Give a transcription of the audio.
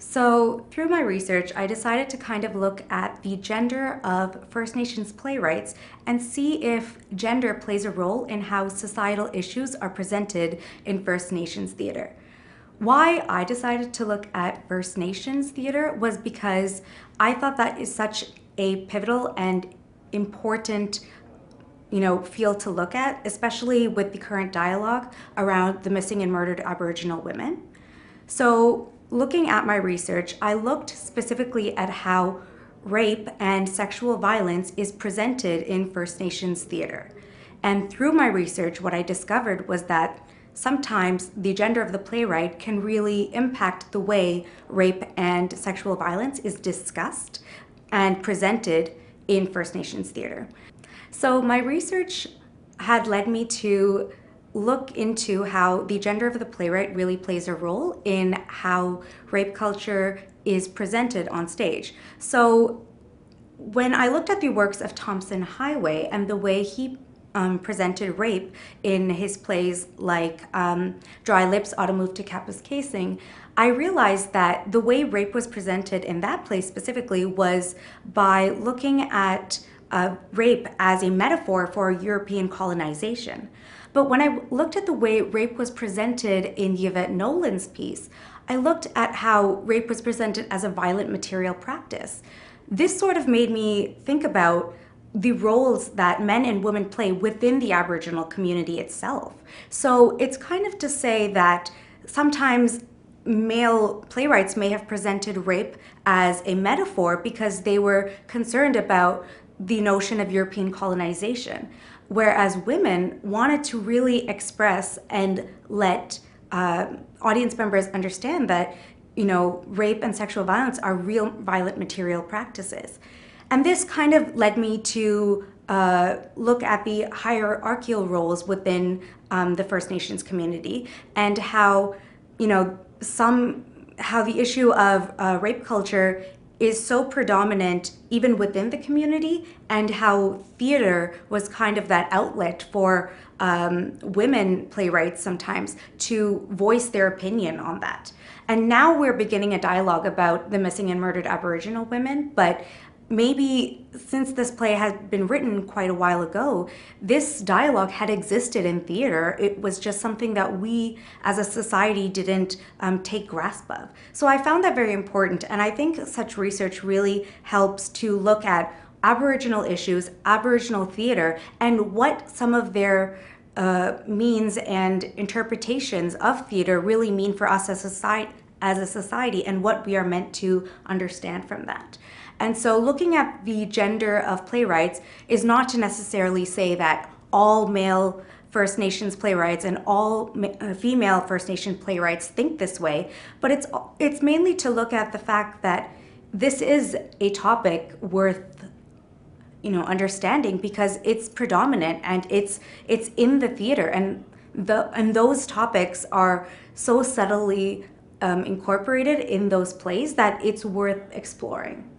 So through my research, I decided to kind of look at the gender of First Nations playwrights and see if gender plays a role in how societal issues are presented in First Nations theater. Why I decided to look at First Nations theater was because I thought that is such a pivotal and important field to look at, especially with the current dialogue around the missing and murdered Aboriginal women. So looking at my research, I looked specifically at how rape and sexual violence is presented in First Nations theater. And through my research, what I discovered was that sometimes the gender of the playwright can really impact the way rape and sexual violence is discussed and presented in First Nations theater. So my research had led me to look into how the gender of the playwright really plays a role in how rape culture is presented on stage. So when I looked at the works of Thompson Highway and the way he presented rape in his plays like Dry Lips, Autumn Moved to Kappa's Casing, I realized that the way rape was presented in that play specifically was by looking at rape as a metaphor for European colonization. But when I looked at the way rape was presented in Yvette Nolan's piece, I looked at how rape was presented as a violent material practice. This sort of made me think about the roles that men and women play within the Aboriginal community itself. So it's kind of to say that sometimes male playwrights may have presented rape as a metaphor because they were concerned about the notion of European colonization, whereas women wanted to really express and let audience members understand that, rape and sexual violence are real violent material practices. And this kind of led me to look at the hierarchical roles within the First Nations community and how, how the issue of rape culture is so predominant even within the community, and how theater was kind of that outlet for women playwrights sometimes to voice their opinion on that. And now we're beginning a dialogue about the missing and murdered Aboriginal women, but maybe since this play had been written quite a while ago, this dialogue had existed in theater. It was just something that we as a society didn't take grasp of. So I found that very important, and I think such research really helps to look at Aboriginal issues, Aboriginal theater, and what some of their means and interpretations of theater really mean for us as a society, and what we are meant to understand from that. And so looking at the gender of playwrights is not to necessarily say that all male First Nations playwrights and all female First Nation playwrights think this way, but it's mainly to look at the fact that this is a topic worth understanding because it's predominant and it's in the theater, and those topics are so subtly incorporated in those plays that it's worth exploring.